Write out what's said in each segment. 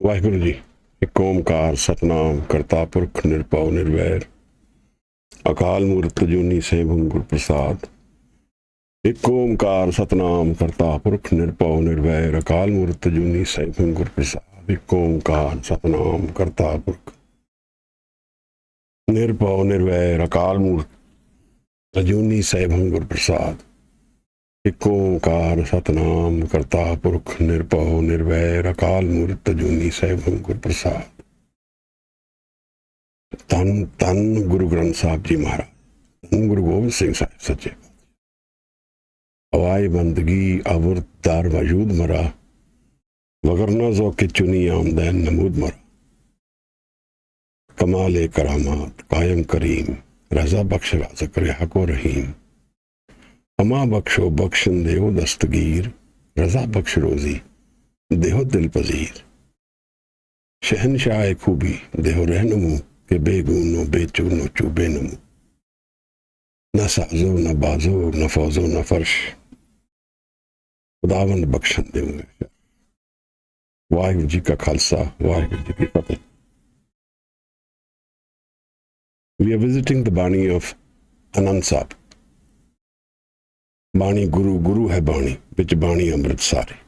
ਵਾਹਿਗੁਰੂ ਜੀ। ਇੱਕ ਓਮਕਾਰ ਸਤਨਾਮ ਕਰਤਾ ਪੁਰਖ ਨਿਰਭਉ ਨਿਰਵੈਰ ਅਕਾਲ ਮੂਰਤ ਜੂਨੀ ਸੈਭੰ ਗੁਰ ਪ੍ਰਸਾਦ। ਇੱਕ ਓਮਕਾਰ ਸਤਨਾਮ ਕਰਤਾ ਪੁਰਖ ਨਿਰਭਉ ਨਿਰਵੈਰ ਅਕਾਲ ਮੂਰਤ ਜੂਨੀ ਸੈਭੰ ਗੁਰ ਪ੍ਰਸਾਦ। ਇੱਕ ਓਮਕਾਰ ਸਤਨਾਮ ਕਰਤਾ ਪੁਰਖ ਨਿਰਭਉ ਨਿਰਵੈਰ ਅਕਾਲ ਮੂਰਤ ਜੂਨੀ ਸੈਭੰ ਗੁਰ ਪ੍ਰਸਾਦ। ਇੱਕ ਓਂਕਾਰ ਸਤਨਾਮ ਕਰਤਾ ਪੁਰਖ ਨਿਰਭਉ ਨਿਰਵੈਰ ਅਕਾਲ ਮੂਰਤ ਜੂਨੀ ਸੈਭੰ ਗੁਰ ਪ੍ਰਸਾਦ। ਧੰਨ ਧੰਨ ਗੁਰੂ ਗ੍ਰੰਥ ਸਾਹਿਬ ਜੀ ਮਹਾਰਾਜ, ਧੰਨ ਗੁਰੂ ਗੋਬਿੰਦ ਸਿੰਘ ਸਾਹਿਬ ਸੱਚੇ ਹਵਾਈ ਬੰਦਗੀ ਅਵਰਤ ਦਾਰ ਵਜੂਦ ਮਰਾ वगरना जो के चुनी आमदैन नमूद मरा कमाल करामात कायम करीम रजा बख्श राज़क हको रहीम अमा बख्शो बख्शन देहो दस्तगीर रजा बख्श रोजी देहो दिल पजीर शहनशाह खूबी देहो रहनुमू के बेगूनो बेचूनो चूबे नमू न साजो न बाजो न फौजो न फर्श खुदावंद बख्शन दे। वाहिगुरू जी का खालसा वाहिगुरू जी की फतेह। We are visiting the Bani of Anand Sahib. Bani Guru, Guru hai Bani, which Bani Amrit Sare.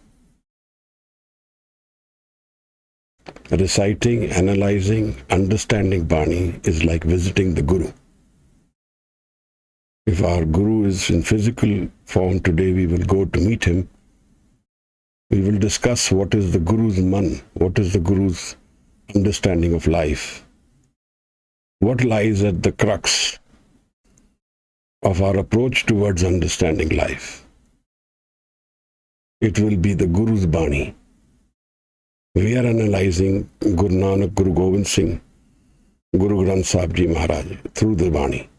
Reciting, analyzing, understanding Bani is like visiting the Guru. If our Guru is in physical form today, we will go to meet him. We will discuss what is the Guru's man, what is the Guru's understanding of life, what lies at the crux of our approach towards understanding life. It will be the Guru's Bani. We are analyzing Guru Nanak, Guru Gobind Singh, Guru Granth Sahib Ji Maharaj through the Bani.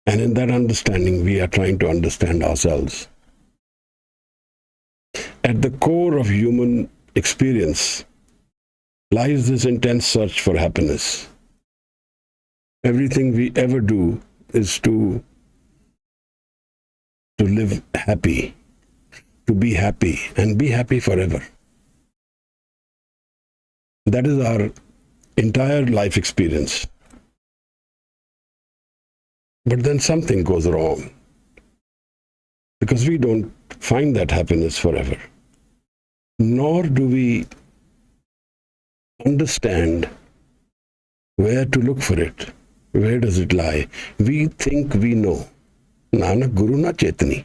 And in that understanding, we are trying to understand ourselves. At the core of human experience lies this intense search for happiness. Everything we ever do is to live happy, to be happy, and be happy forever. That is our entire life experience. But then something goes wrong, because we don't find that happiness forever, nor do we understand where to look for it. Where does it lie? We think we know. Nanak Guru na chetni.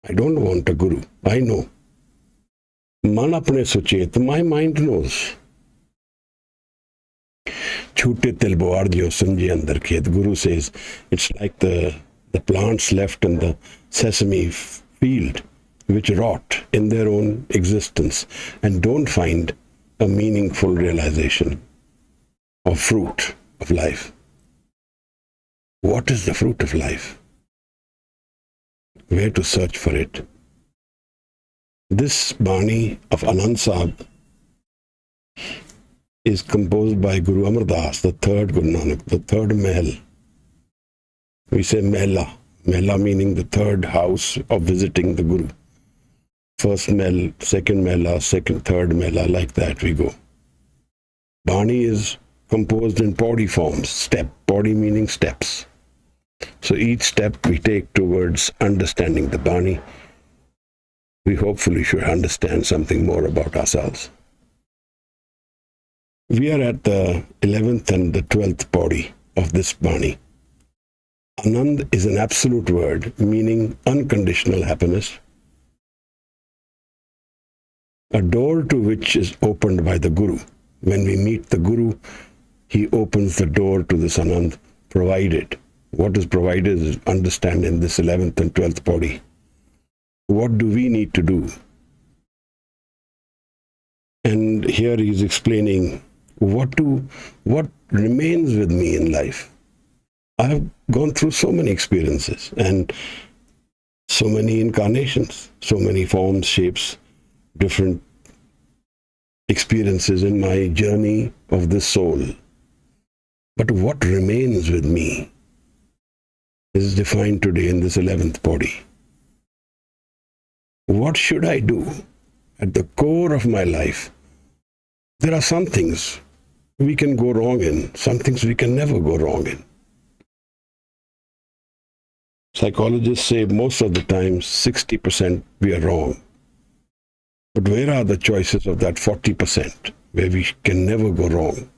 I don't want a Guru. I know. Man apne suchet. My mind knows. Chute til boardio sunji andar khet. Guru says it's like the plants left in the sesame field, which rot in their own existence and don't find a meaningful realization of fruit of life. What is the fruit of life? Where to search for it? This Bani of Anand Sahib is composed by Guru Amar Das, the third Guru Nanak, the third Mahal. We say Mehla. Mehla meaning the third house of visiting the Guru. First Mahal, second Mehla, second, third Mehla, like that we go. Bani is composed in Pauri forms, step. Pauri meaning steps. So each step we take towards understanding the Bani, we hopefully should understand something more about ourselves. We are at the 11th and the 12th Pauri of this Bani. Anand is an absolute word meaning unconditional happiness, a door to which is opened by the Guru. When we meet the Guru, he opens the door to this Anand, provided. What is provided is understand in this 11th and 12th Pauri. What do we need to do? And here he is explaining what remains with me in life. I have gone through so many experiences and so many incarnations, so many forms, shapes, different experiences in my journey of this soul. But what remains with me is defined today in this 11th Pauri. What should I do at the core of my life? There are some things we can go wrong in, some things we can never go wrong in. Psychologists say most of the time 60% we are wrong. But where are the choices of that 40% where we can never go wrong?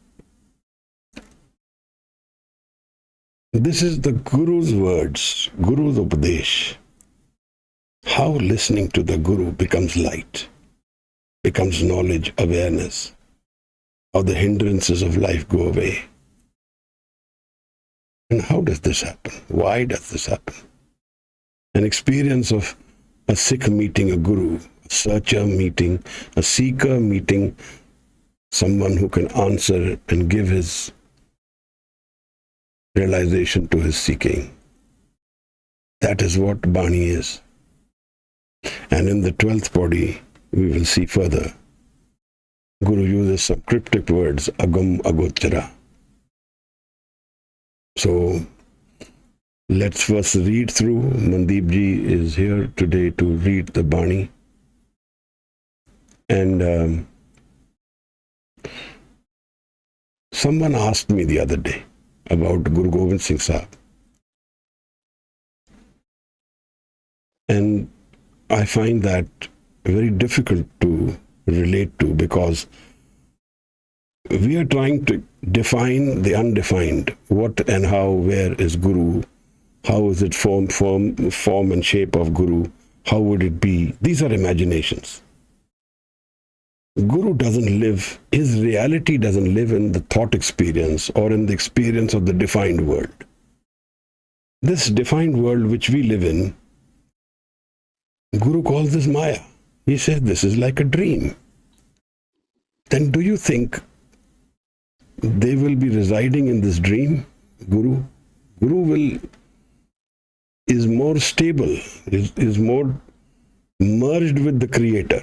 This is the Guru's words, Guru's Upadesh. How listening to the Guru becomes light, becomes knowledge, awareness. How the hindrances of life go away. And how does this happen? Why does this happen? An experience of a Sikh meeting a Guru, a searcher meeting, a seeker meeting someone who can answer and give his realization to his seeking. That is what Bani is. And in the 12th Pauri, we will see further. Guru uses some cryptic words, agam agochara. So let's first read through. Mandeep ji is here today to read the Bani. And someone asked me the other day, about Guru Gobind Singh Sahib. And I find that very difficult to relate to, because we are trying to define the undefined. What and how, where is Guru? How is it form and shape of Guru? How would it be? These are imaginations. Guru doesn't live, his reality doesn't live in the thought experience or in the experience of the defined world. This defined world which we live in, Guru calls this Maya. He says this is like a dream. Then do you think they will be residing in this dream, Guru? Guru is more stable, is more merged with the Creator.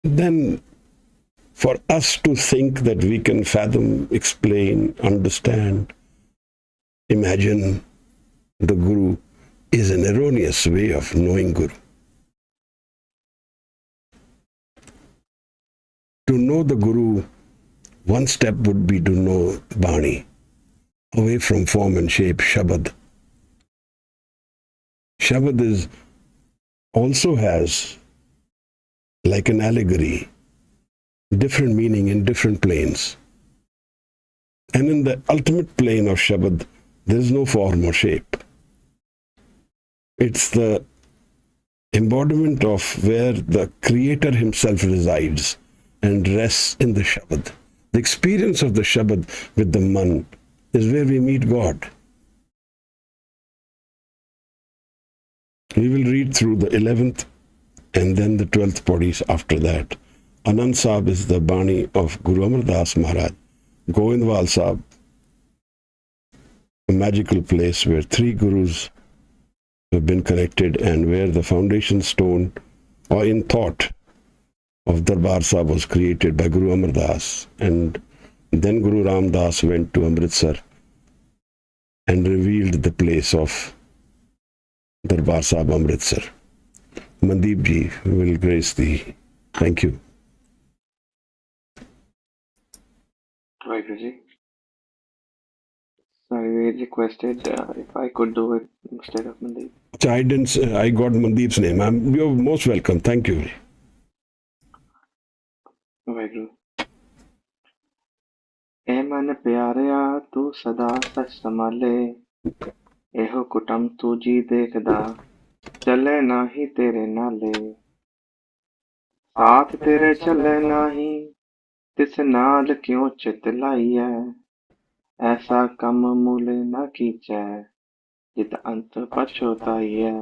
Then for us to think that we can fathom, explain, understand, imagine the Guru is an erroneous way of knowing Guru. To know the Guru, one step would be to know Bani, away from form and shape, Shabad. Shabad also has, like an allegory, different meaning in different planes. And in the ultimate plane of Shabad, there is no form or shape. It's the embodiment of where the Creator himself resides and rests in the Shabad. The experience of the Shabad with the Man is where we meet God. We will read through the 11th and then the 12th Pauris after that. Anand Sahib is the Bani of Guru Amardas Maharaj. Govindwal Sahib, a magical place where 3 Gurus have been connected and where the foundation stone, or in thought, of Darbar Sahib was created by Guru Amardas. And then Guru Ramdas went to Amritsar and revealed the place of Darbar Sahib Amritsar. Mandeep ji will grace thee. Thank you. Right, Guruji. So I requested if I could do it instead of Mandeep. I got Mandeep's name. You're most welcome. Thank you. Right, Guru. ए मन प्यारिया तू सदा सच संभाले, एहो कुटम तू जी देखदा, चले नाही तेरे नाले, साथ तेरे चले नाही, तिस नाल क्यों चित लाइयै, ऐसा कम मूले ना कीचै, जित अंत पछोताइयै।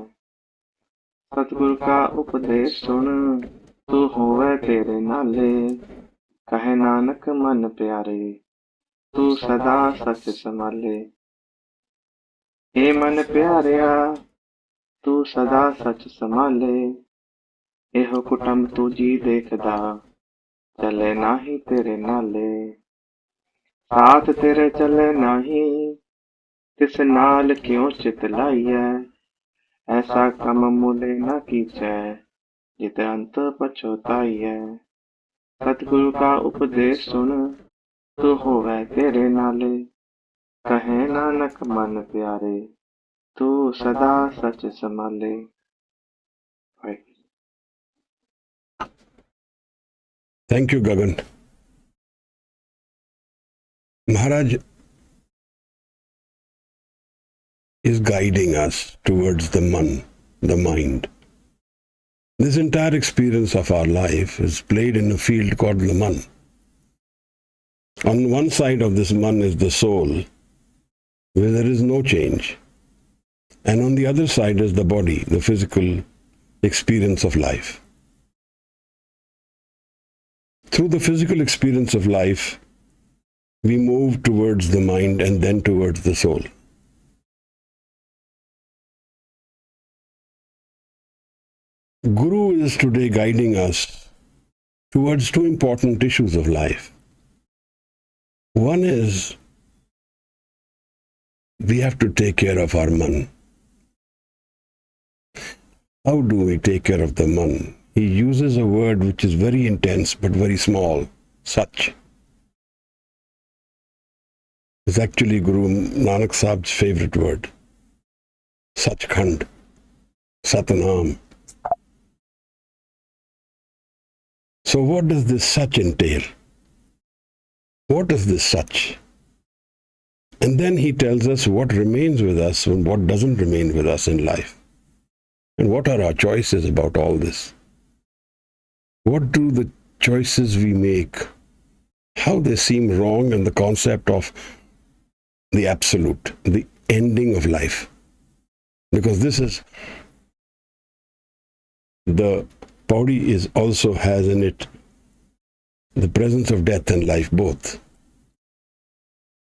सतगुरु का उपदेश सुन, तू होवे तेरे नाले, कहे नानक मन प्यारे, तू सदा सच संभाले। हे मन प्यारिया तू सदा सच संभाले, एहो कुटम तू जी देखदा, चले नाही तेरे नाले, साथ तेरे चले नाही, तिस नाल क्यों चित लाइयै, ऐसा कम मूले न कीचै, जित अंत पछोताइयै। सतगुरु का उपदेश सुन, तू होवे तेरे नाले, कहे नानक मन प्यारे, तू सदा सच संभाले। Thank you, Gagan. Maharaj is guiding us towards the Man, the mind. This entire experience of our life is played in a field called the Man. On one side of this Man is the soul, where there is no change. And on the other side is the body, the physical experience of life. Through the physical experience of life, we move towards the mind and then towards the soul. Guru is today guiding us towards 2 important issues of life. One is we have to take care of our Man. How do we take care of the Man? He uses a word which is very intense but very small, Sach. is actually Guru Nanak Sahib's favorite word. Sachkhand, Satnam. So what does this Sach entail? What is this Sach? And then he tells us what remains with us and what doesn't remain with us in life. And what are our choices about all this? What do the choices we make, how they seem wrong, and the concept of the absolute, the ending of life. Because this is, the Pauri also has in it the presence of death and life both.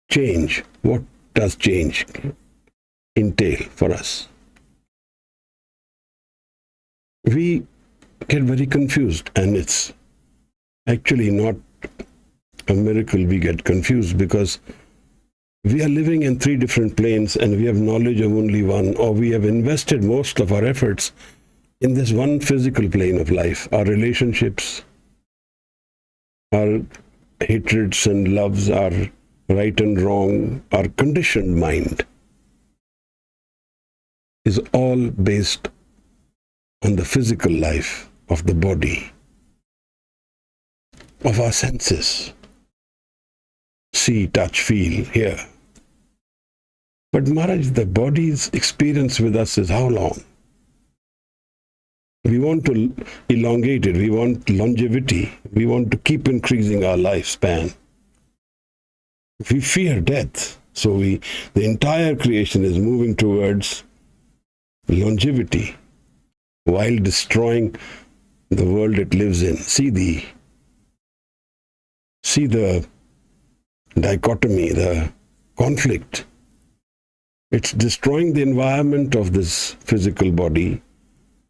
Change. What does change entail for us? We get very confused, and it's actually not a miracle we get confused, because we are living in three different planes and we have knowledge of only one, or we have invested most of our efforts in this one physical plane of life. Our relationships, our hatreds and loves, our right and wrong, our conditioned mind is all based on the physical life of the body, of our senses. See, touch, feel, hear. But Maharaj, the body's experience with us is how long? We want to elongate it. We want longevity. We want to keep increasing our lifespan. We fear death. So the entire creation is moving towards longevity while destroying the world it lives in. See the dichotomy, the conflict. It's destroying the environment of this physical body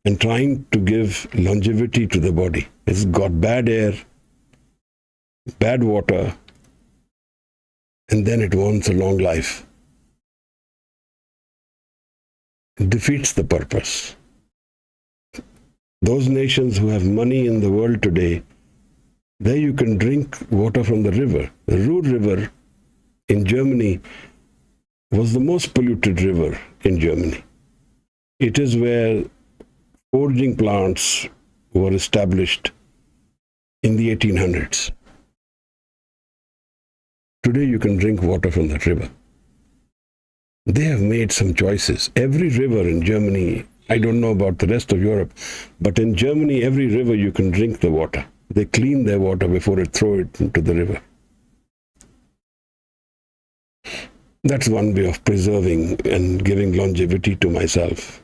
and trying to give longevity to the body. It's got bad air, bad water, and then it wants a long life. It defeats the purpose. Those nations who have money in the world today, there you can drink water from the river. The Ruhr River in Germany was the most polluted river in Germany. It is where forging plants were established in the 1800s. Today you can drink water from that river. They have made some choices. Every river in Germany, I don't know about the rest of Europe, but in Germany, every river you can drink the water. They clean their water before they throw it into the river. That's one way of preserving and giving longevity to myself.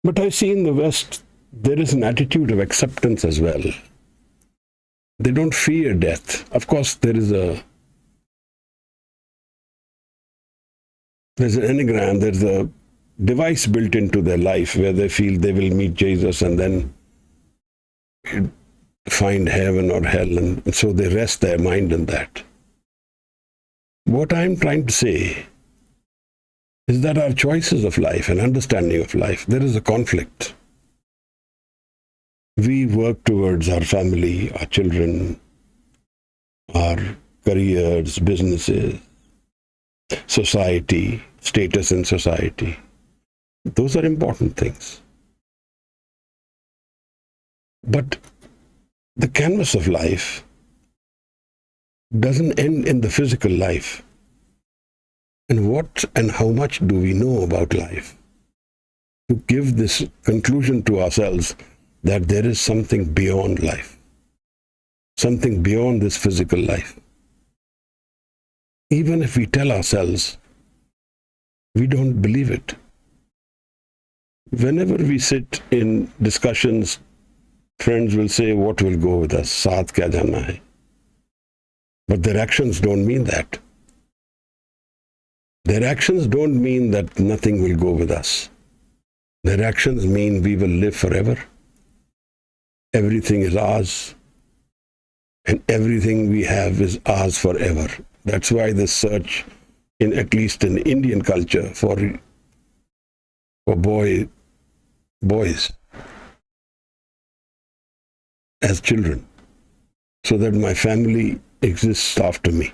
But I see in the West, there is an attitude of acceptance as well. They don't fear death. Of course, there's an anagram, there's a device built into their life where they feel they will meet Jesus and then find heaven or hell, and so they rest their mind in that. What I'm trying to say is that our choices of life and understanding of life, there is a conflict. We work towards our family, our children, our careers, businesses, society, status in society. Those are important things. But the canvas of life doesn't end in the physical life. And what and how much do we know about life to give this conclusion to ourselves that there is something beyond life, something beyond this physical life? Even if we tell ourselves, we don't believe it. Whenever we sit in discussions, friends will say, what will go with us? Saath kya jana hai? But their actions don't mean that. Their actions don't mean that nothing will go with us. Their actions mean we will live forever. Everything is ours. And everything we have is ours forever. That's why the search, in at least in Indian culture, for boys as children, so that my family exists after me.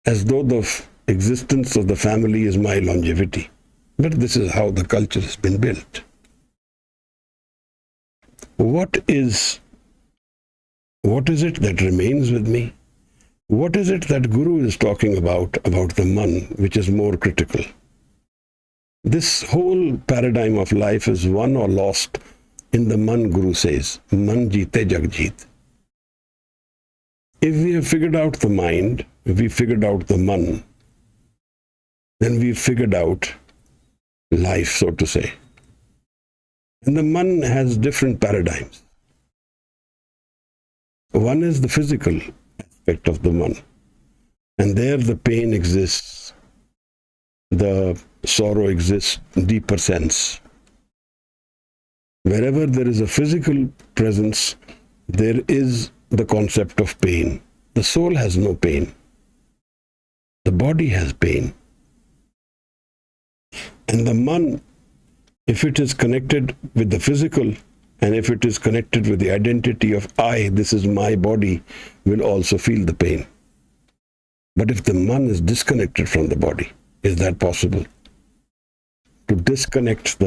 as though the existence of the family is my longevity. But this is how the culture has been built. What is it that remains with me? What is it that Guru is talking about the man, which is more critical? This whole paradigm of life is won or lost in the man, Guru says. Man jeete jag jeet. If we have figured out the mind, if we figured out the man, then we figured out life, so to say. And the man has different paradigms. One is the physical aspect of the man. And there the pain exists, the sorrow exists in deeper sense. Wherever there is a physical presence, there is the concept of pain. The soul has no pain. The body has pain. And the man, if it is connected with the physical, and if it is connected with the identity of I, this is my body, will also feel the pain. But if the man is disconnected from the body, is that possible? To disconnect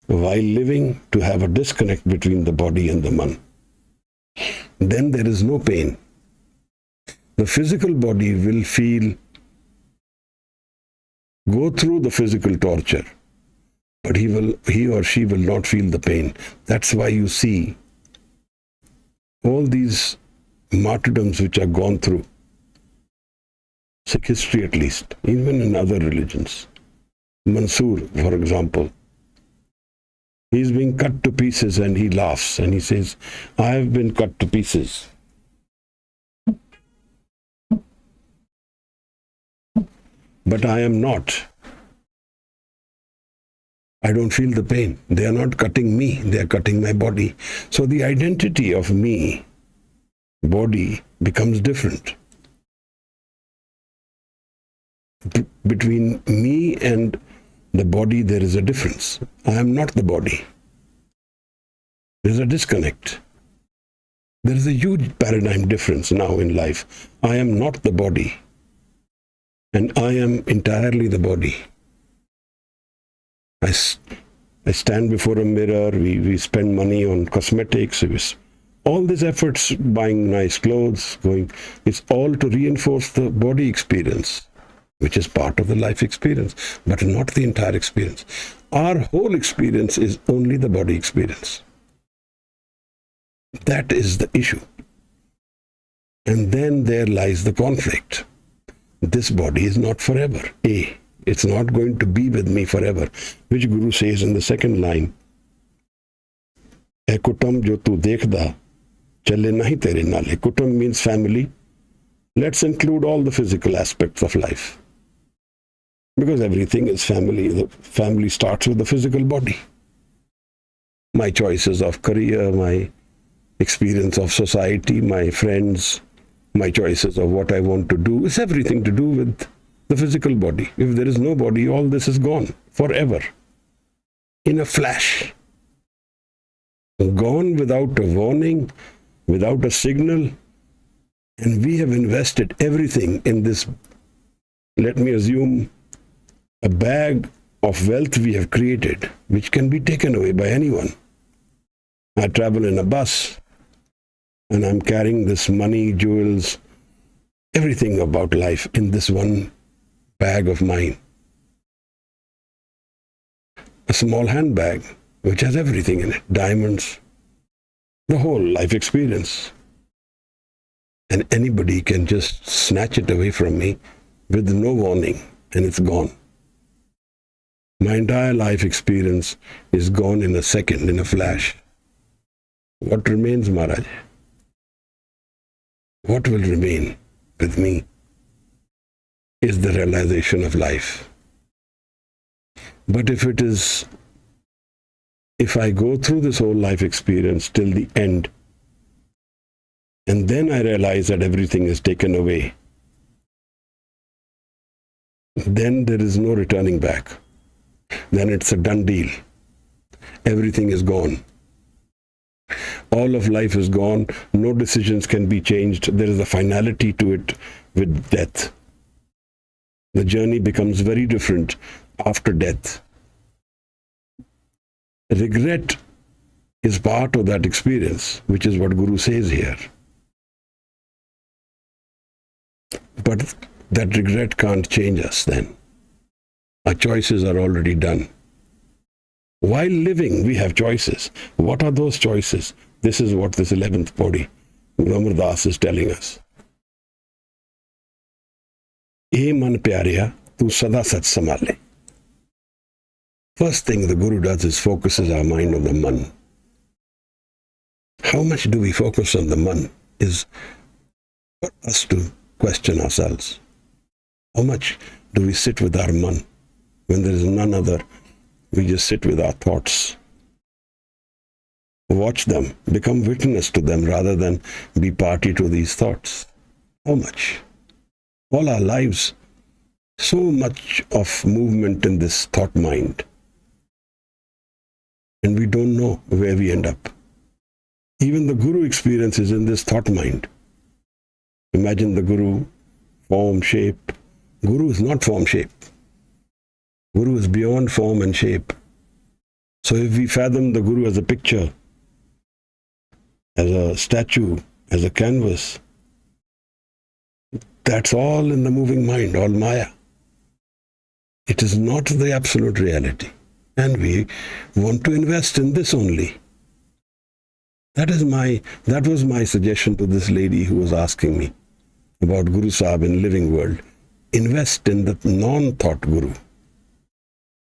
while living, to have a disconnect between the body and the man. Then there is no pain. The physical body will go through the physical torture, but he or she will not feel the pain. That's why you see all these martyrdoms which are gone through, Sikh history at least, even in other religions. Mansoor, for example, he's being cut to pieces and he laughs and he says, I have been cut to pieces. But I am not. I don't feel the pain. They are not cutting me, they are cutting my body. So the identity of me, body, becomes different. Between me and the body, there is a difference. I am not the body. There is a disconnect. There is a huge paradigm difference now in life. I am not the body, and I am entirely the body. I stand before a mirror, we spend money on cosmetics, all these efforts, buying nice clothes, it's all to reinforce the body experience, which is part of the life experience, but not the entire experience. Our whole experience is only the body experience. That is the issue. And then there lies the conflict. This body is not forever. It's not going to be with me forever, which Guru says in the second line, "Hai kutam jo tu dekhda, chale nahi tere nale." Kutam means family. Let's include all the physical aspects of life, because everything is family. The family starts with the physical body. My choices of career, my experience of society, my friends, my choices of what I want to do, is everything to do with the physical body. If there is no body, all this is gone forever, in a flash. Gone without a warning, without a signal. And we have invested everything in this, let me assume, a bag of wealth we have created, which can be taken away by anyone. I travel in a bus, and I'm carrying this money, jewels, everything about life in this one bag of mine. A small handbag, which has everything in it, diamonds, the whole life experience. And anybody can just snatch it away from me with no warning, and it's gone. My entire life experience is gone in a second, in a flash. What remains, Maharaj? What will remain with me is the realization of life. But if I go through this whole life experience till the end, and then I realize that everything is taken away, then there is no returning back. Then it's a done deal. Everything is gone. All of life is gone. No decisions can be changed. There is a finality to it with death. The journey becomes very different after death. Regret is part of that experience, which is what Guru says here. But that regret can't change us then. Our choices are already done. While living, we have choices. What are those choices? This is what this 11th Pauri, Guru Amar Das is telling us. E man pyarya, tu sada sach samale. First thing the Guru does is focuses our mind on the man. How much do we focus on the man is for us to question ourselves. How much do we sit with our man? When there is none other, we just sit with our thoughts. Watch them, become witness to them rather than be party to these thoughts. How much? All our lives, so much of movement in this thought mind. And we don't know where we end up. Even the Guru experience is in this thought mind. Imagine the Guru, form, shape. Guru is not form, shape. Guru is beyond form and shape. So if we fathom the Guru as a picture, as a statue, as a canvas, that's all in the moving mind, all Maya. It is not the absolute reality. And we want to invest in this only. That was my suggestion to this lady who was asking me about Guru Sahib in living world. Invest in the non-thought Guru.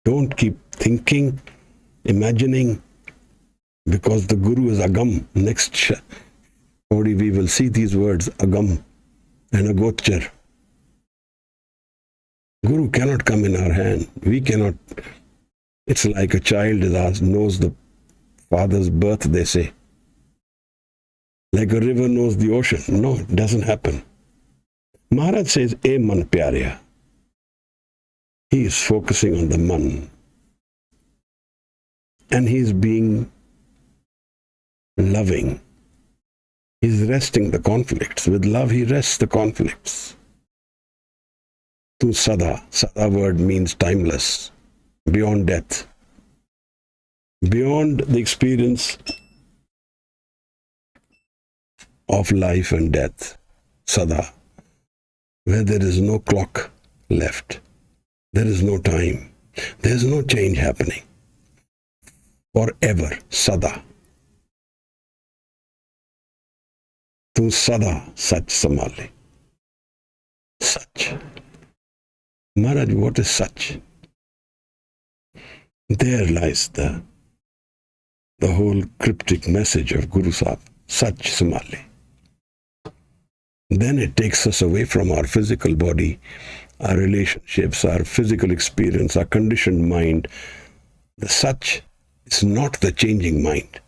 Don't keep thinking, imagining, because the Guru is Agam. Next Pauri we will see these words, Agam and Agochar. Guru cannot come in our hand. We cannot. It's like a child knows the father's birth, they say. Like a river knows the ocean. No, it doesn't happen. Maharaj says, E man pyarya. He is focusing on the man. And he is being loving. He is resting the conflicts. With love, he rests the conflicts. Tu sada. Sada word means timeless. Beyond death. Beyond the experience of life and death. Sada. Where there is no clock left. There is no time. There is no change happening. Forever. Sada. Tu sada sach samale. Sach. Maharaj, what is such? There lies the whole cryptic message of Guru Sahib. Sach samale. Then it takes us away from our physical body, our relationships, our physical experience, our conditioned mind. The such is not the changing mind.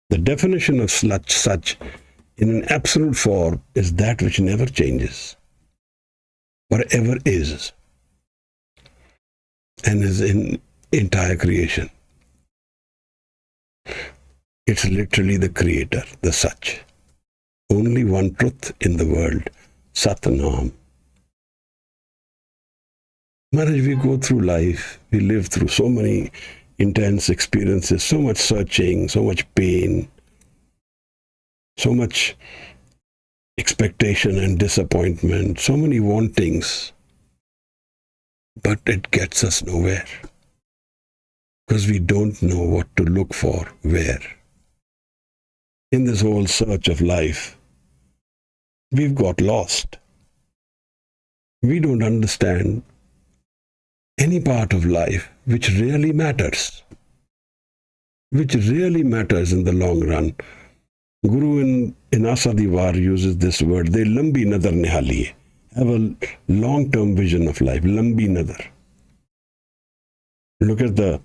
The definition of such in an absolute form is that which never changes, forever is, and is in entire creation. It's literally the creator, the such. Only one truth in the world, Satnam. Maharaj, we go through life, we live through so many intense experiences, so much searching, so much pain, so much expectation and disappointment, so many wantings, but it gets us nowhere because we don't know what to look for where. In this whole search of life, we've got lost. We don't understand any part of life which really matters, in the long run. Guru in Asadivar uses this word, they lambi nadar nihaliye, have a long-term vision of life, lambi nadar. Look at the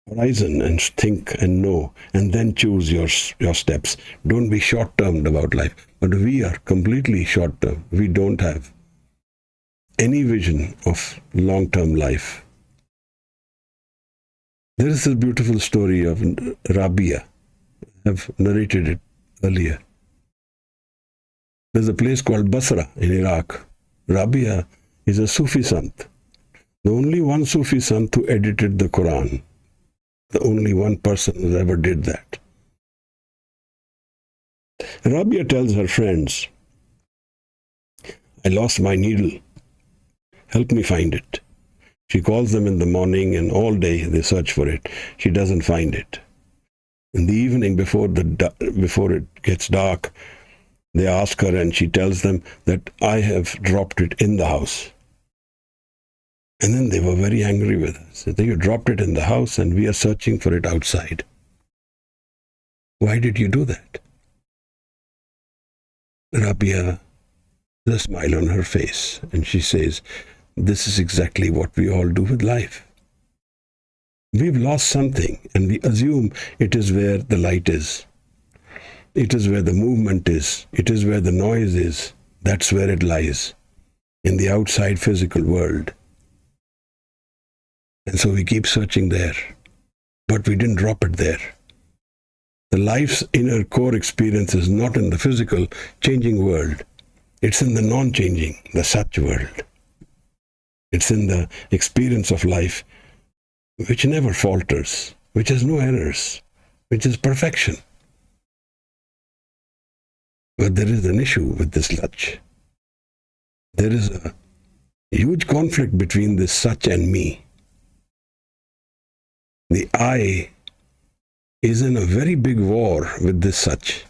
horizon and think and know, and then choose your steps. Don't be short-termed about life. But we are completely short-term. We don't have any vision of long-term life. There is this beautiful story of Rabia. I've narrated it earlier. There's a place called Basra in Iraq. Rabia is a Sufi sant. The only one Sufi sant who edited the Quran. The only one person who ever did that. Rabia tells her friends, I lost my needle. Help me find it. She calls them in the morning and all day they search for it. She doesn't find it. In the evening before it gets dark, they ask her and she tells them that I have dropped it in the house. And then they were very angry with us. They said, you dropped it in the house and we are searching for it outside. Why did you do that? Rabia, the smile on her face, and she says, this is exactly what we all do with life. We've lost something and we assume it is where the light is. It is where the movement is. It is where the noise is. That's where it lies, in the outside physical world. And so we keep searching there, but we didn't drop it there. The life's inner core experience is not in the physical, changing world. It's in the non-changing, the Sach world. It's in the experience of life which never falters, which has no errors, which is perfection. But there is an issue with this Sach. There is a huge conflict between this Sach and me. The I is in a very big war with this Sach.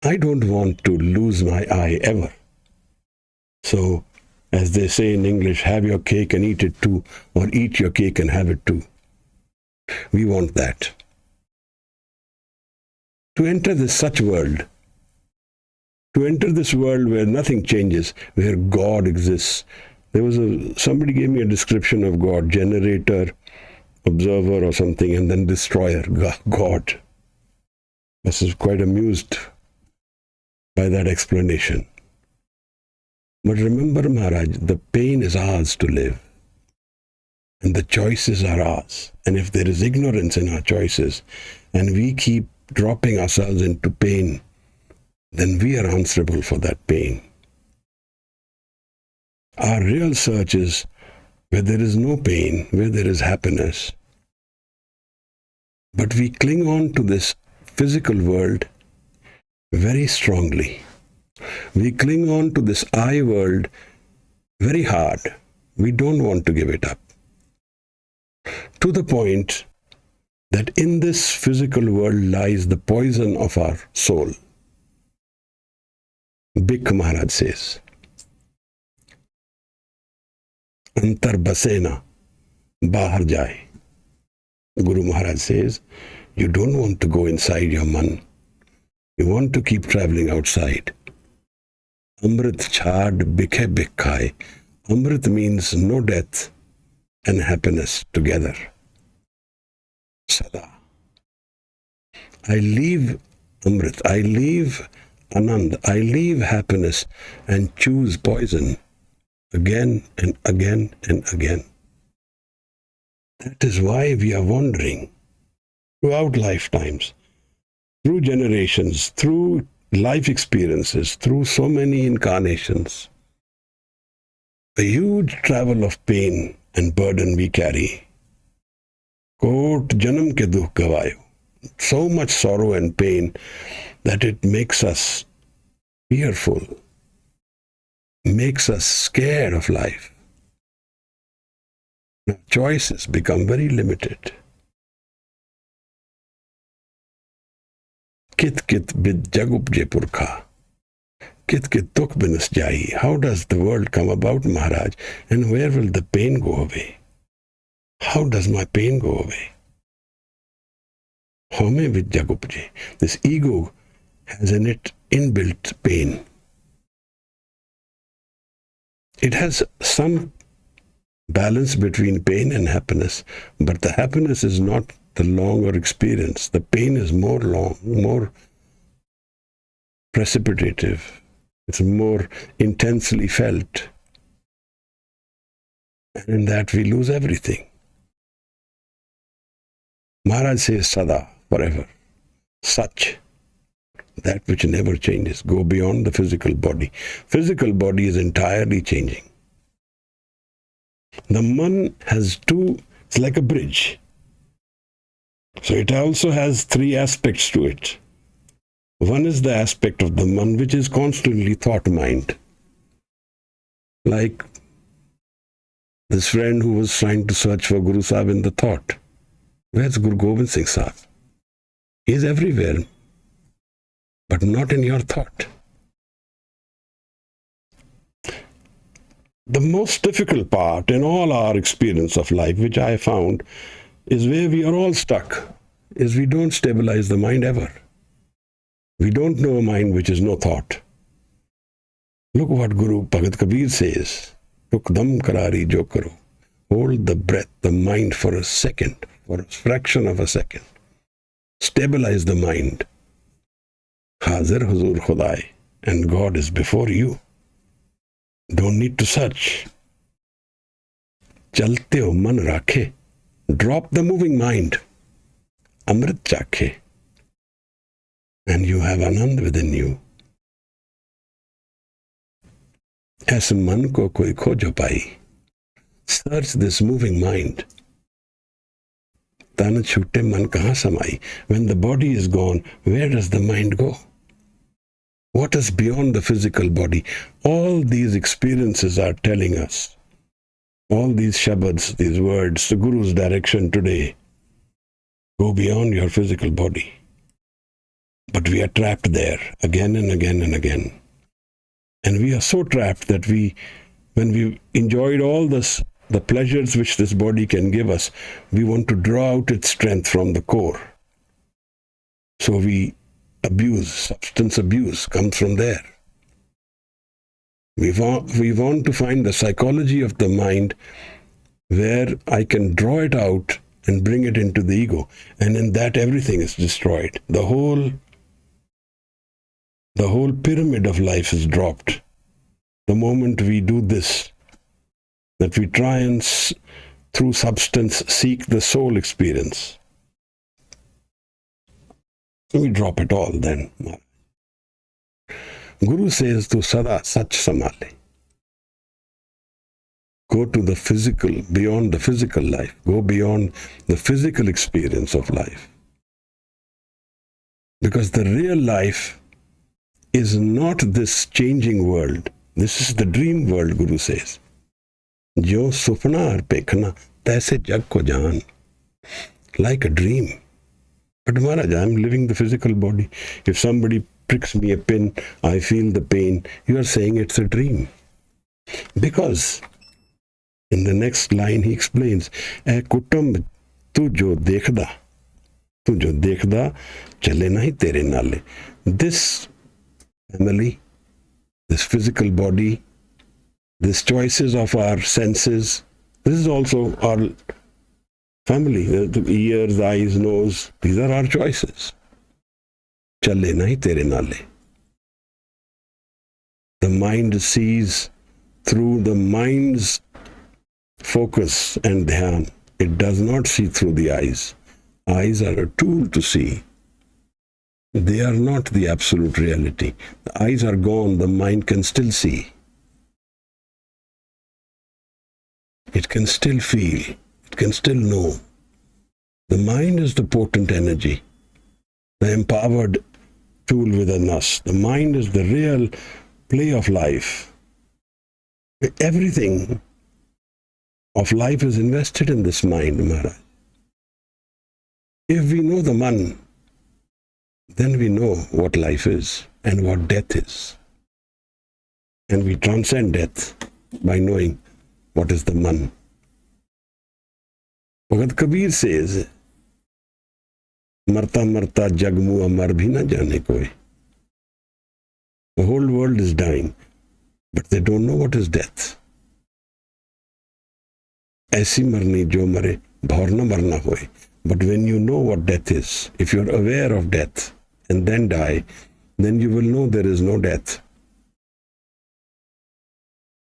I don't want to lose my I ever. So, as they say in English, have your cake and eat it too, or eat your cake and have it too. We want that. To enter this Sach world, to enter this world where nothing changes, where God exists. Somebody gave me a description of God, generator, observer or something, and then destroyer, God. I was quite amused by that explanation. But remember, Maharaj, the pain is ours to live. And the choices are ours. And if there is ignorance in our choices, and we keep dropping ourselves into pain, then we are answerable for that pain. Our real search is where there is no pain, where there is happiness. But we cling on to this physical world very strongly. We cling on to this I world very hard. We don't want to give it up. To the point that in this physical world lies the poison of our soul. Bhik Maharaj says, Antar basena, bahar jai. Guru Maharaj says, you don't want to go inside your man. You want to keep traveling outside. Amrit chhad bikhe bikkhai. Amrit means no death and happiness together. Sada. I leave Amrit, I leave Anand, I leave happiness and choose poison again and again and again. That is why we are wandering throughout lifetimes, through generations, through life experiences, through so many incarnations. A huge travel of pain and burden we carry. Kot janam ke dukh gavayo. So much sorrow and pain that it makes us fearful, makes us scared of life. Our choices become very limited. Kit kit bid jagupje purkha. Kit kit dukh binas jai. How does the world come about, Maharaj? And where will the pain go away? How does my pain go away? Home vid jagupje. This ego has in it inbuilt pain. It has some balance between pain and happiness, but the happiness is not the longer experience. The pain is more long, more precipitative. It's more intensely felt. And in that we lose everything. Maharaj says Sada, forever. Sach. that which never changes. Go beyond the physical body. Physical body is entirely changing. The man has it's like a bridge. So it also has three aspects to it. One is the aspect of the man which is constantly thought mind. Like this friend who was trying to search for Guru Sahib in the thought. Where's Guru Gobind Singh Sahib? He is everywhere, but not in your thought. The most difficult part in all our experience of life, which I found, is where we are all stuck, is we don't stabilize the mind ever. We don't know a mind which is no thought. Look what Guru Bhagat Kabir says. Tuk dam karari jo karo. Hold the breath, the mind for a second, for a fraction of a second. Stabilize the mind. Hazir Huzur Khudai, and God is before you. Don't need to search. Chalte ho man rakhe. Drop the moving mind. Amrit chakhe. And you have Anand within you. Aise man ko koi khojo pai. Search this moving mind. Tan chute man kahan samai. When the body is gone, where does the mind go? What is beyond the physical body? All these experiences are telling us. All these shabads, these words, the Guru's direction today. Go beyond your physical body. But we are trapped there again and again and again. And we are so trapped that when we enjoyed all this, the pleasures which this body can give us, we want to draw out its strength from the core. So substance abuse comes from there. We want to find the psychology of the mind where I can draw it out and bring it into the ego. And in that everything is destroyed. The whole pyramid of life is dropped. The moment we do this, that we try and through substance seek the soul experience, we drop it all then. Guru says to Sada Sach Samale. Go to the physical, beyond the physical life. Go beyond the physical experience of life. Because the real life is not this changing world. This is the dream world, Guru says. Jo supna ar pekhna, taise jag ko jaan. Like a dream. But Maharaj, I'm living the physical body. If somebody pricks me a pin, I feel the pain. You are saying it's a dream. Because in the next line he explains, "Ae kutumb, tu jo dekhda, chale nahi tere nale." This family, this physical body, these choices of our senses, this is also our family, the ears, eyes, nose, these are our choices. Challe nahi tere nale. The mind sees through the mind's focus and dhyan. It does not see through the eyes. Eyes are a tool to see. They are not the absolute reality. The eyes are gone, the mind can still see. It can still feel. It can still know. The mind is the potent energy, the empowered tool within us. The mind is the real play of life. Everything of life is invested in this mind, Maharaj. If we know the man, then we know what life is and what death is. And we transcend death by knowing what is the man. Bhagat Kabir says, "Marta marta jagmu amar bhi na jane koi." The whole world is dying, but they don't know what is death. Aisi marni jo mare, bhaur na marna hoy. But when you know what death is, if you're aware of death and then die, then you will know there is no death.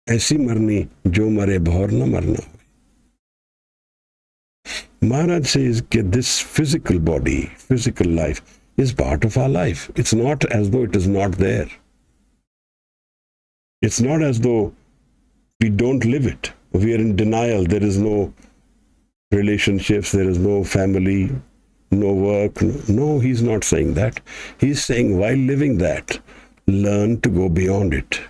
Aisi marni jo mare, bhaur na marna hoy. Maharaj says that this physical body, physical life, is part of our life. It's not as though it is not there. It's not as though we don't live it. We are in denial. There is no relationships, there is no family, no work. No, he's not saying that. He's saying while living that, learn to go beyond it.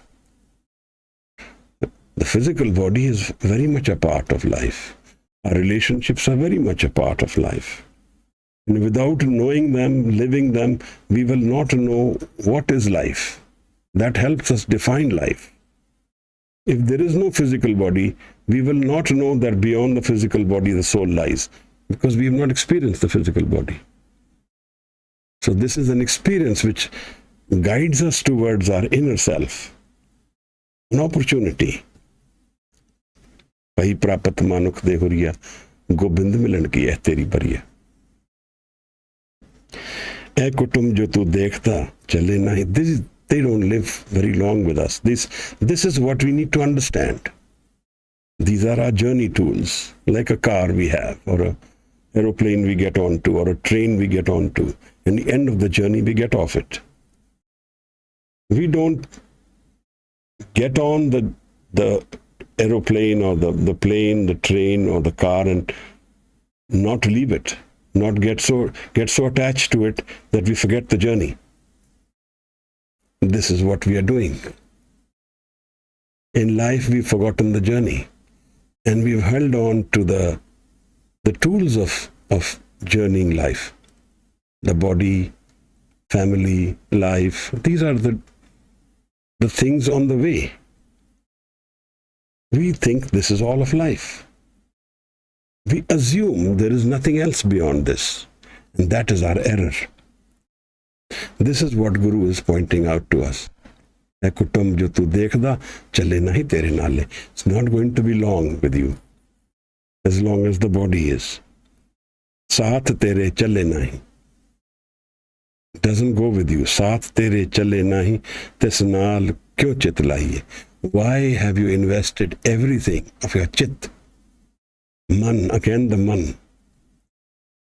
The physical body is very much a part of life. Our relationships are very much a part of life. And without knowing them, living them, we will not know what is life. That helps us define life. If there is no physical body, we will not know that beyond the physical body the soul lies, because we have not experienced the physical body. So this is an experience which guides us towards our inner self, an opportunity. Pahi prapat manuk de huriya, gobind milan ki hai teri bariya. Eh kutum jo tu dekhta chale nahi. They don't live very long with us. This is what we need to understand. These are our journey tools, like a car we have, or an aeroplane we get onto, or a train we get onto. In the end of the journey, we get off it. We don't get on the aeroplane or the plane, the train or the car and not leave it, not get so attached to it that we forget the journey. This is what we are doing. In life, we've forgotten the journey, and we've held on to the tools of journeying life. The body, family, life. These are the things on the way. We think this is all of life. We assume there is nothing else beyond this, and that is our error. This is what Guru is pointing out to us. Kutum jo tu dekhda, chale nahi tere nale. It's not going to be long with you, as long as the body is. Saath tere chale nahi. It doesn't go with you. Saath tere chale nahi, tes naal kyo chit laiye. Why have you invested everything of your chit? Man, again the man.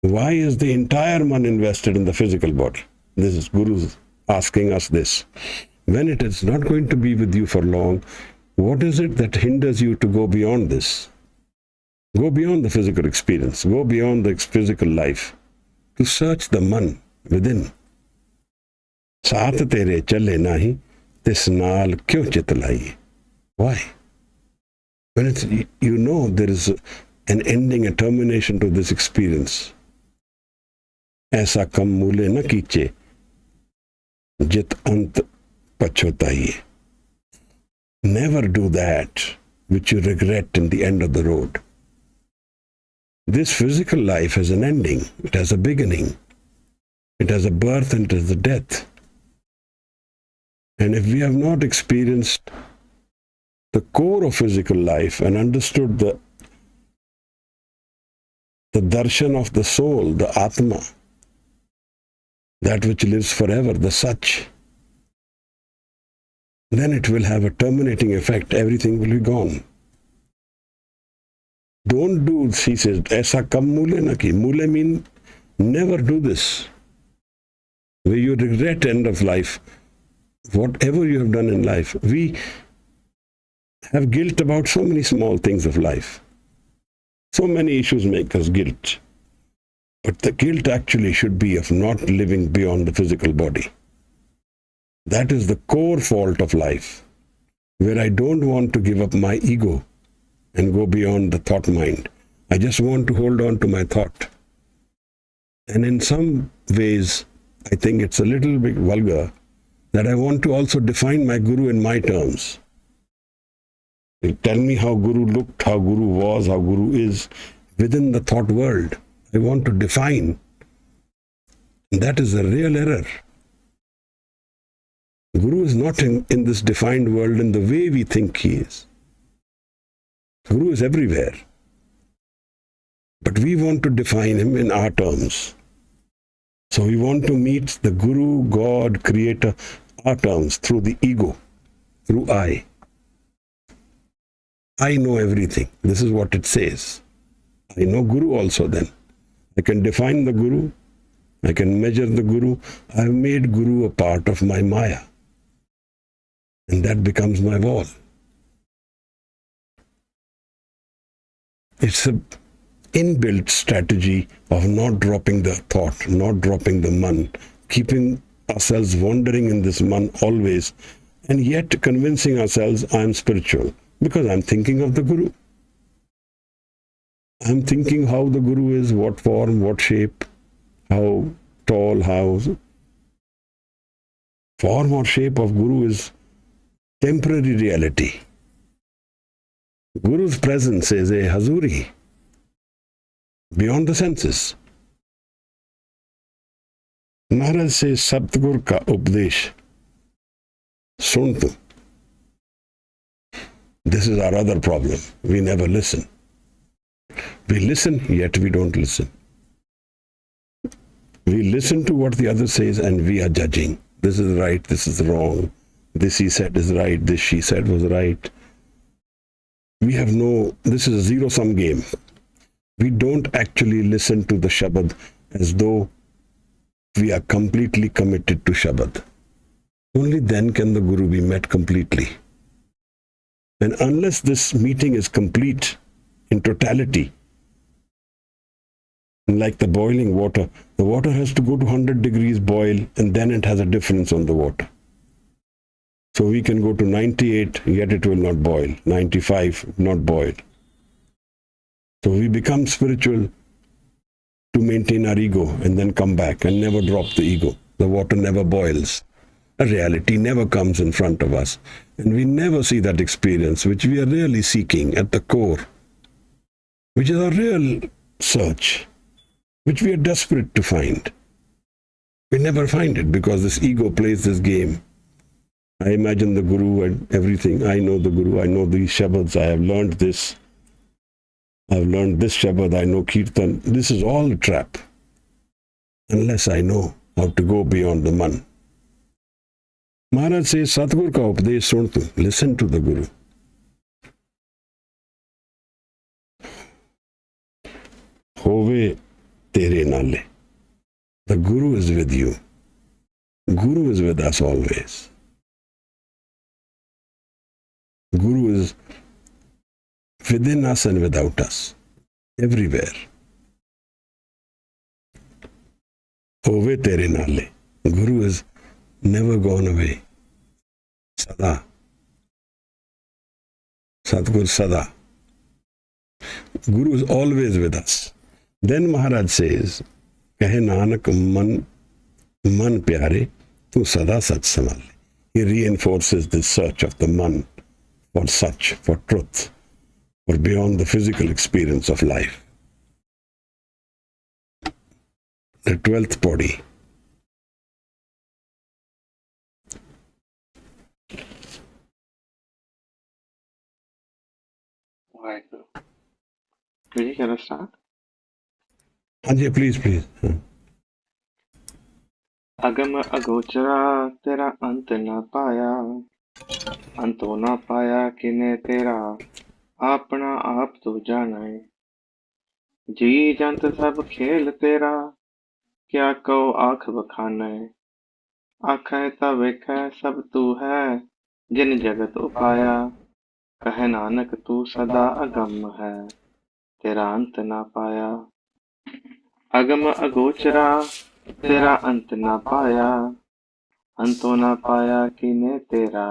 Why is the entire man invested in the physical body? This is Guru asking us this. When it is not going to be with you for long, what is it that hinders you to go beyond this? Go beyond the physical experience. Go beyond the physical life. To search the man within. Saath tere chale nahi, tis naal kyo chit laiye. Why? When it's, you know there is an ending, a termination to this experience. Aisa kam mule na kiche. Jit ant pachotaiye. Never do that which you regret in the end of the road. This physical life has an ending. It has a beginning. It has a birth and it has a death. And if we have not experienced the core of physical life and understood the darshan of the soul, the Atma, that which lives forever, the Sach, then it will have a terminating effect. Everything will be gone. Don't do, she says, aisa kam mule na ki. Mule mean never do this. Where you regret end of life, whatever you have done in life. We have guilt about so many small things of life. So many issues make us guilt. But the guilt actually should be of not living beyond the physical body. That is the core fault of life, where I don't want to give up my ego and go beyond the thought mind. I just want to hold on to my thought. And in some ways, I think it's a little bit vulgar that I want to also define my Guru in my terms. Tell me how Guru looked, how Guru was, how Guru is within the thought world. I want to define. And that is a real error. Guru is not in this defined world in the way we think he is. Guru is everywhere. But we want to define him in our terms. So we want to meet the Guru, God, Creator, our terms, through the ego, through I. I know everything. This is what it says. I know Guru also then. I can define the Guru I can measure the Guru. I have made Guru a part of my Maya. And that becomes my wall. It's an inbuilt strategy of not dropping the thought, not dropping the man, keeping ourselves wandering in this man always, and yet convincing ourselves I'm spiritual because I'm thinking of the Guru. I'm thinking how the Guru is, what form, what shape, how tall, how form or shape of Guru is temporary reality. Guru's presence is a hazuri beyond the senses. Maharaj says, Satgur ka updesh sun tu. This is our other problem. We never listen. We listen, yet we don't listen. We listen to what the other says and we are judging. This is right, this is wrong. This he said is right, this she said was right. This is a zero-sum game. We don't actually listen to the Shabad as though we are completely committed to Shabad. Only then can the Guru be met completely. And unless this meeting is complete in totality, like the boiling water, the water has to go to 100 degrees boil and then it has a difference on the water. So we can go to 98, yet it will not boil. 95, not boil. So we become spiritual to maintain our ego and then come back and never drop the ego. The water never boils. A reality never comes in front of us. And we never see that experience which we are really seeking at the core, which is our real search, which we are desperate to find. We never find it because this ego plays this game. I imagine the Guru and everything. I know the Guru. I know these Shabads. I have learned this. I've learned this Shabad. I know Kirtan. This is all a trap. Unless I know how to go beyond the man. Maharaj says, Satgur ka updesh sun tu. Listen to the Guru. Hove tere nale. The Guru is with you. Guru is with us always. Guru is within us and without us, everywhere. Hove tere nale. Guru is never gone away. Sada. Satgur Sada. Guru is always with us. Then Maharaj says, Kahe Nanak man pyare, tu sada sach samal. He reinforces this search of the man for such, for truth, for beyond the physical experience of life. The 12th body. Right. Really, can I start? Anjay, please. अगम अगोचरा तेरा अंत न पाया, अंतो न पाया किने तेरा, अपना आप तो जाने। जी जंत सब खेल तेरा, क्या कहो आँख बखाने। आँखें तब एक है सब तू है, जिन जगत उपाया। कहे नानक तू सदा अगम है, तेरा अंत न पाया। अगम अगोचरा तेरा अंत न पाया, अंतो न पाया किने तेरा,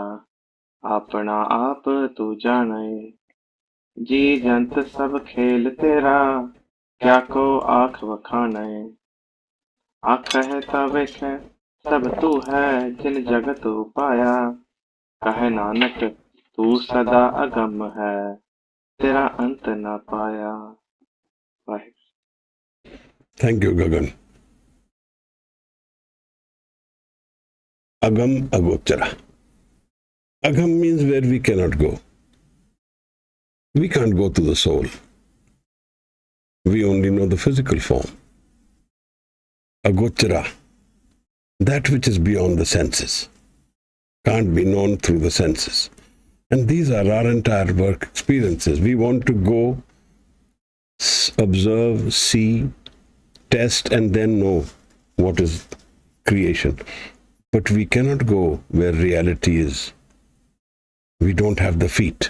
अपना आप तू जाने। जी जंत सब खेल तेरा, क्या को आँख बखाने। आँख है तब एक है सब तू है, जिन जगत उपाया। कहे नानक तू सदा अगम है, तेरा अंत न पाया। Waheguru. Thank you, Gagan. Agam Agochara. Agam means where we cannot go. We can't go to the soul. We only know the physical form. Agochara, that which is beyond the senses, can't be known through the senses. And these are our entire work experiences. We want to go, observe, see, test, and then know. what is creation. But we cannot go where reality is. We don't have the feet.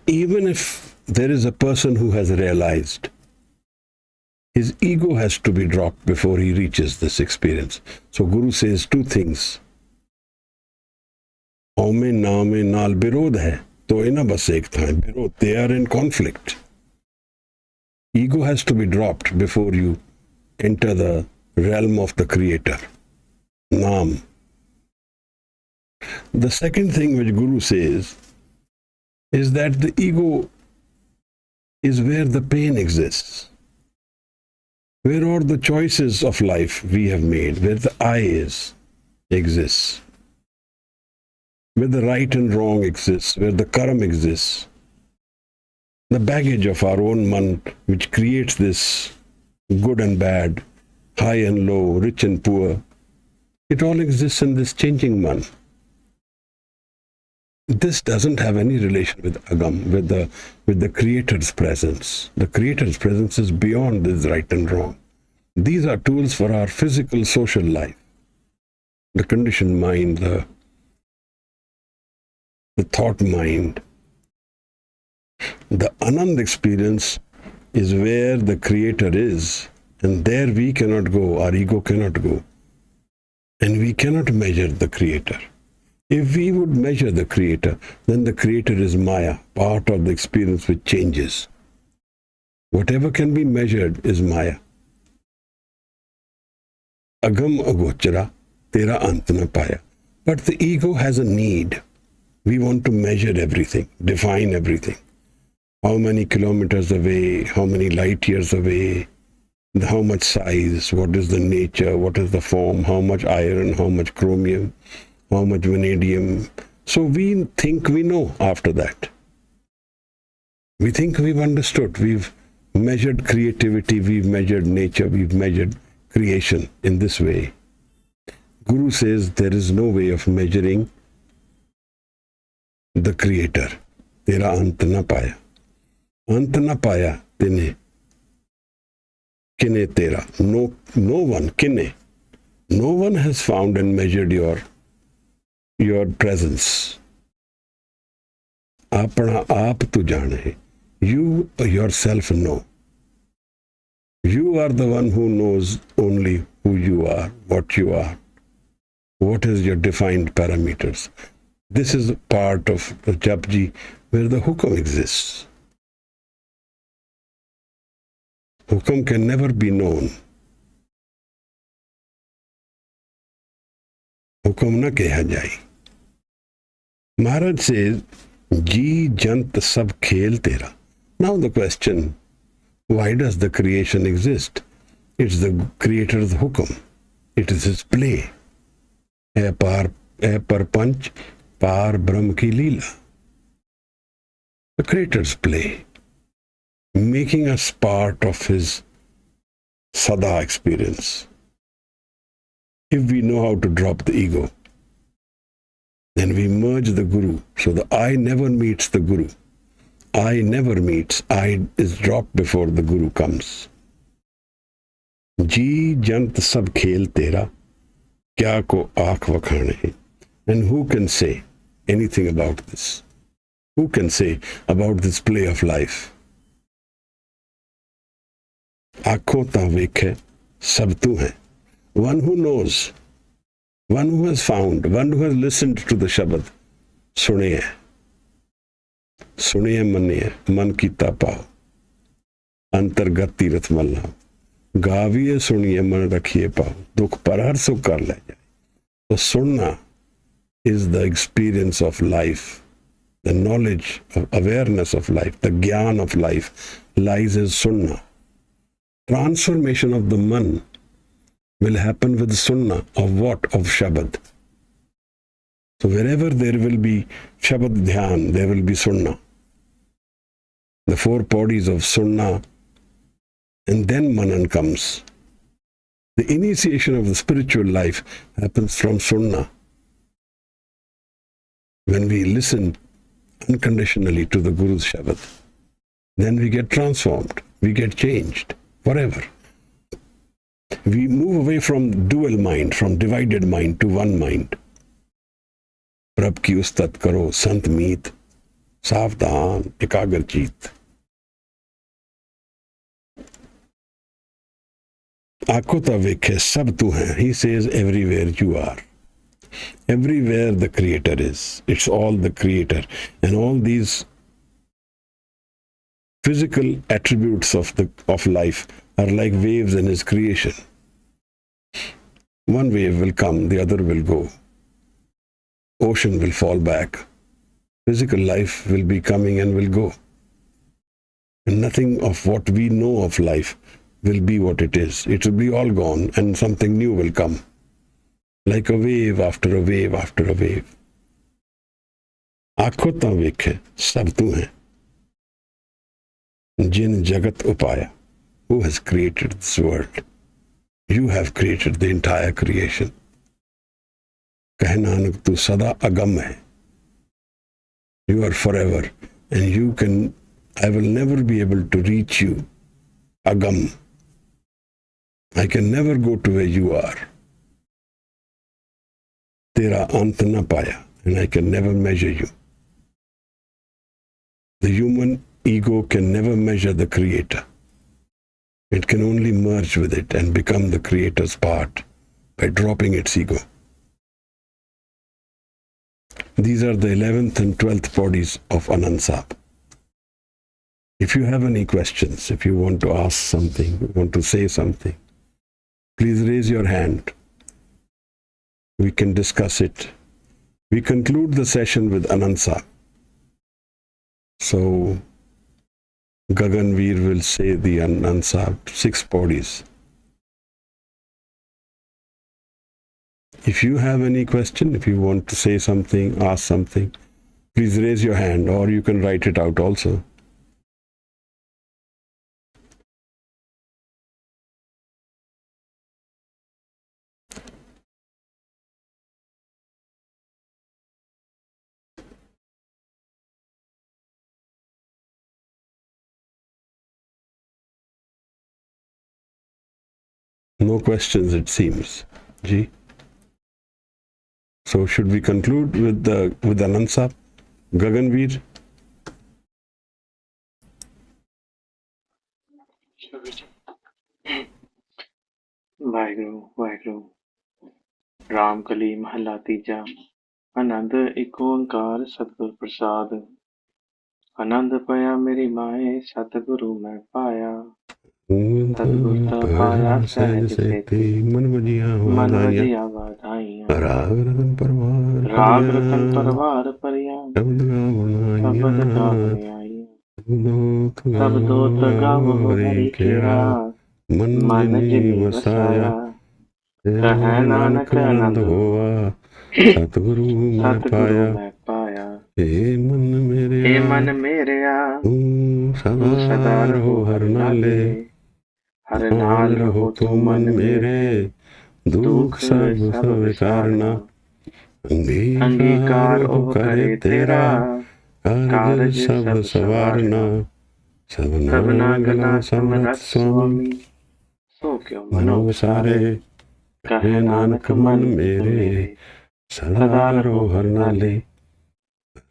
Even if there is a person who has realized, his ego has to be dropped before he reaches this experience. So Guru says two things. Aume naame naal birod hai, to ina bas ek tha birod. They are in conflict. Ego has to be dropped before you enter the realm of the Creator. Naam. The second thing which Guru says is that the ego is where the pain exists, where all the choices of life we have made, where the I exists, where the right and wrong exists, where the karma exists, the baggage of our own man which creates this good and bad, high and low, rich and poor, it all exists in this changing man. This doesn't have any relation with Agam, with the Creator's presence. The Creator's presence is beyond this right and wrong. These are tools for our physical, social life. The conditioned mind, the thought mind. The Anand experience is where the Creator is, and there we cannot go, our ego cannot go. And we cannot measure the Creator. If we would measure the Creator, then the Creator is Maya, part of the experience which changes. Whatever can be measured is Maya. Agam agochara, tera ant na paya. But the ego has a need. We want to measure everything, define everything. How many kilometers away, how many light years away, how much size, what is the nature, what is the form, how much iron, how much chromium, how much vanadium. So we think we know after that. We think we've understood. We've measured creativity, we've measured nature, we've measured creation in this way. Guru says there is no way of measuring the Creator. Tera ant na paya. Ant na paya tene. Kine tera. No one, kine. No one has found and measured your presence. Apna aap tu jane. You yourself know. You are the one who knows only who you are, what you are. What is your defined parameters? This is a part of the Japji where the hukum exists. Hukum can never be known. Hukum na keha jai. Maharaj says, Ji jant sab khel tera. Now the question, why does the creation exist? It's the Creator's hukum. It is his play. Hai parpanch par brahm ki leela. The Creator's play, making us part of his sada experience. If we know how to drop the ego, then we merge the Guru. So the I never meets the Guru. I never meets. I is dropped before the Guru comes. Ji jant sab khel tera, kya ko aankh vakhane. And who can say anything about this? Who can say about this play of life? Aankhon ta vekhe, sab tu hai. One who knows, one who has found, one who has listened to the Shabad, suniye. Suniye maniye, man kita pao. Antargat tirath malla. Gaviye suniye man rakhiye pao. Dukh par har sukh kar le jaye. So sunna is the experience of life, the knowledge, of awareness of life, the gyan of life lies in sunnah. Transformation of the man will happen with sunnah of what? Of Shabad. So wherever there will be Shabad Dhyan, there will be sunnah. The four bodies of sunnah, and then manan comes. The initiation of the spiritual life happens from sunnah. When we listen unconditionally to the Guru's Shabad, then we get transformed, we get changed forever. We move away from dual mind, from divided mind to one mind. प्रभ की उस्तत करो संत मीत, सावधान एकाग्र चित। आंखों ता वेखे सब तू है। He says everywhere you are. Everywhere the creator is. It's all the creator. And all these physical attributes of life are like waves in his creation. One wave will come, the other will go. Ocean will fall back. Physical life will be coming and will go. And nothing of what we know of life will be what it is. It will be all gone and something new will come. Like a wave after a wave after a wave. आँखों ता वेखे सब तू है, जिन जगत उपाया. Who has created this world? You have created the entire creation. कहे नानक तू सदा अगम है. You are forever and you can, I will never be able to reach you. Agam. I can never go to where you are. तेरा अंत न पाया, and I can never measure you. The human ego can never measure the creator. It can only merge with it and become the creator's part by dropping its ego. These are the 11th and 12th bodies of Anand Sahib. If you have any questions, if you want to ask something, want to say something, please raise your hand. We can discuss it. We conclude the session with Anand Sahib. So, Gagan Veer will say the Anand Sahib 6 bodies. If you have any question, if you want to say something, ask something, please raise your hand or you can write it out also. No questions, it seems. Ji. So should we conclude with Anand Sahib? Gagan Veer? Waheguru Waheguru. Ram ਕਲੀ ਮਹੱਲਾ ਤੀਜਾ। ਆਨੰਦ ਇੱਕ ਓੰਕਾਰ ਸਤਿਗੁਰ ਪ੍ਰਸਾਦ। ਆਨੰਦ ਪਿਆ ਮੇਰੀ ਮਾਏ ਸਤਿਗੁਰੂ ਮੈਂ ਪਾਇਆ। ਸਤਿਗੁਰ ਤਾ ਪਾਇਆ ਸਹਿਜ ਸੇਤੀ मन ਵਜੀਆਂ ਵਾਧਾਈਆਂ। ਰਾਗ ਰਤਨ ਪਰਵਾਰ ਭਰਿਆ ਸ਼ਬਦ ਗਾਵਣਿਆਈਆਂ। ਸਭ ਦੋਤ ਗਾਵੋ ਹਰਿ ਕੇਰਾ ਮਨ ਜਿਨੀ ਵਸਾਇਆ। ਕਹੈ ਨਾਨਕ ਆਨੰਦ ਹੋਆ ਸਤਿਗੁਰੂ ਮੈਂ ਪਾਇਆ। ਏ ਮਨ ਮੇਰਿਆ ਤੂੰ ਸਦਾ ਰਹੋ ਹਰ ਨਾਲੇ। ਹਰ ਨਾਲ ਰਹੋ ਤੂੰ ਮਨ ਮੇਰੇ ਦੁਖ ਸਭ ਵਿਸਾਰਨਾ। ਅੰਗੀਕਾਰ ਉਹ ਕਰੇ ਤੇਰਾ ਕਾਰਜ ਸਭ ਸਵਾਰਨਾ। ਸਭਨਾ ਗਲਾ ਸਮਰਥ ਸੁਆਮੀ ਸੋ ਕਿਉ ਮਨੋ ਵਿਸਾਰੇ। ਕਹੈ ਨਾਨਕ ਮਨ ਮੇਰੇ ਸਦਾ ਰਹੋ ਹਰ ਨਾਲੇ।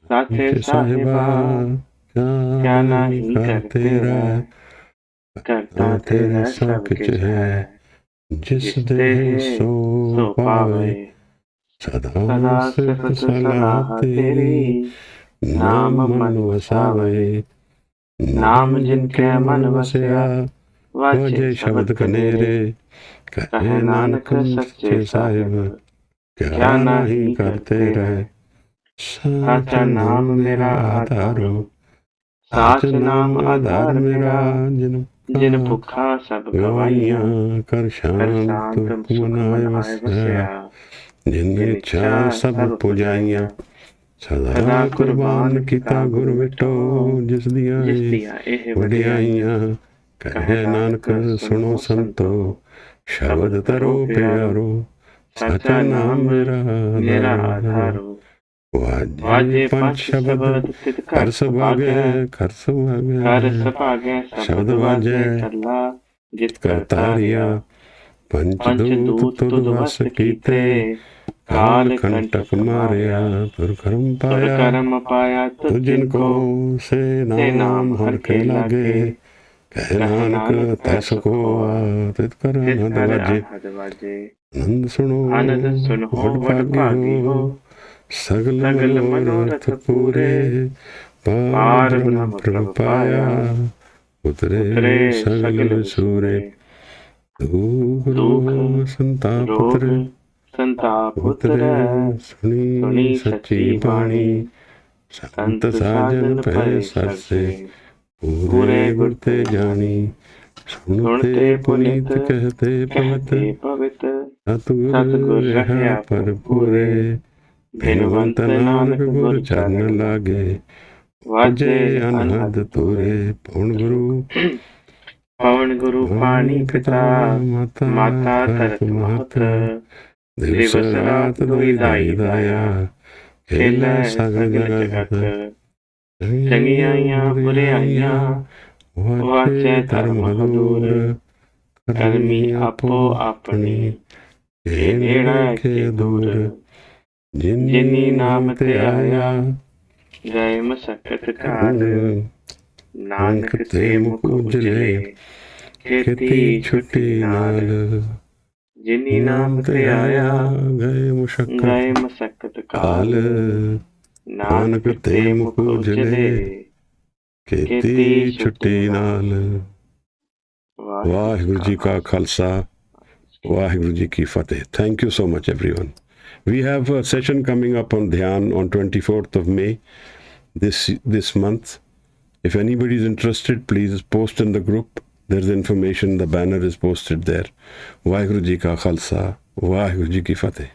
ਸਾਚੇ ਸਾਹਿਬਾ ਕਿਆ ਨਹੀਂ ਕਰ ਤੇਰਾ ਕਰਤਾ ਤੇਰਾ ਸਭ ਕੁਛ ਹੈ। ਜਿਸ ਦੇ ਸੋ ਪਾਵੇ ਸਦਾ ਸਿਫਤ ਸਲਾਹ ਤੇਰੀ। ਨਾਮ ਮਨ ਵਸਾਵੇ ਨਾਮ ਜਿਨ ਕੈ ਮਨ ਵਸਿਆ। ਵਾਜੇ ਸ਼ਬਦ ਕਨੇਰੇ ਕਹੈ ਨਾਨਕ ਸੱਚੇ ਸਾਹਿਬ ਕਿਆ ਨਹੀਂ ਕਰਤੇ ਰਹਿ। ਸਾਚਾ ਨਾਮ ਮੇਰਾ ਆਧਾਰੋ ਸਾਚ ਨਾਮ ਆਧਾਰ ਮੇਰਾ। ਜਿਨ ਭੁੱਖਾ ਸਭ ਗਵਾਈਆਂ ਕਰ ਸ਼ਾਂਤ ਮਨਾਇ ਵਸਿਆ। ਜਿਨ ਇੱਛਾ ਸਭ ਪੁਜਾਈਆਂ ਸਦਾ ਕੁਰਬਾਨ ਕੀਤਾ ਗੁਰ ਵਿਟੋ। ਜਿਸ ਦੀਆਂ ਇਹ ਵਡਿਆਈਆਂ ਕਹੈ ਨਾਨਕ ਸੁਣੋ ਸੰਤੋ ਸ਼ਬਦ ਤਰੋ ਪਿਆਰੋ। ਸਾਚਾ ਨਾਮ ਮੇਰਾ ਆਧਾਰੋ। ਵਾਜੇ ਪੰਜ ਸ਼ਬਦ ਕਰ ਸੁਭਾਗੈ ਕਰ ਸੁਭਾਗੈ ਸ਼ਬਦ ਵਾਜੈ ਜਿਤ ਕਰ ਤਾਰਿਆ। ਪੰਚਦੂਤ ਤੁਧ ਵਸ ਕੀਤੇ, ਕਾਲ ਕੰਟਕ ਮਾਰਿਆ, ਤੁਰ ਕਰਮ ਪਾਇਆ, ਕਰਮ ਪਾਇਆ ਤੁ ਜਿਨ ਕੋ ਸੇ ਨਾਮ ਹਰ ਕੇ ਲਾਗੇ, ਕਹਿ ਨਾਨਕ ਤੈ ਸਕੋਆ, ਤਿਤ ਕਰ ਆਨੰਦ ਵਾਜੇ। ਆਨੰਦ ਸੁਣੋ ਵਡ ਭਾਗਿਓ, ਸਗਲ ਮਨੋਰਥ ਪੂਰੇ, ਪਾਰ ਬ੍ਰਹਮ ਪ੍ਰਭ ਪਾਇਆ, ਉਤਰੇ ਸਗਲ ਵਿਸੂਰੇ। ਦੁਖ ਸੰਤਾਪ ਉਤਰੈ, ਸੁਣੀ ਸੱਚੀ ਬਾਣੀ, ਸੰਤ ਸਾਜਨ ਪੈ ਸਰਸੇ, ਪੂਰੇ ਗੁਰ ਤੇ ਜਾਣੀ। ਸੁਣਤੇ ਪੁਨੀਤ ਕਹਤੇ ਪਵਿੱਤ, ਸਤਿਗੁਰ ਰਹਿਆ ਭਰਪੂਰੇ, ਬਿਨਵੰਤ ਨਾਨਕ ਗੁਰ ਚਰਨ ਲਾਗੇ, ਵਾਜੇ ਅਨਹਦ ਤੁਰੇ। ਪਵਨ ਗੁਰੂ ਪਾਣੀ ਪਿਤਾ, ਮਾਤਾ ਧਰਤ ਮਹਤ, ਦਿਵਸ ਰਾਤ ਦੁਇ ਦਾਇਆ, ਖੇਲੈ ਸਗਲ ਜਗਤ। ਚੰਗਿਆਈਆਂ ਬੁਰਿਆਈਆਂ, ਵਾਚੈ ਧਰਮ ਹਦੂਰ, ਕਰਮੀ ਆਪੋ ਆਪਣੀ, ਕੇ ਨੇੜੇ ਕੇ ਦੂਰ। ਜਿਨੀ ਨਾਮ ਤੇ ਆਇਆ, ਗਏ ਮਸਕਤ ਕਾਲ, ਨਾਨਕ ਤੇ ਮੁਖ ਉਜਲੇ, ਖੇਤੀ ਛੁੱਟੀ ਨਾਲ। ਜਿਨੀ ਨਾਮ ਤੇ ਆਇਆ, ਗਏ ਮਸਕਤ ਕਾਲ, ਨਾਨਕ ਤੇ ਮੁਖ ਉਜਲੇ, ਖੇਤੀ ਛੁੱਟੀ ਨਾਲ। ਵਾਹਿਗੁਰੂ ਜੀ ਕਾ ਖਾਲਸਾ, ਵਾਹਿਗੁਰੂ ਜੀ ਕੀ ਫਤਿਹ। Thank you so much everyone. We have a session coming up on Dhyan on 24th of May this month. If anybody is interested, please post in the group. There's information, the banner is posted there. Vaheguru Ji Ka Khalsa, Vaheguru Ji Ki Fateh.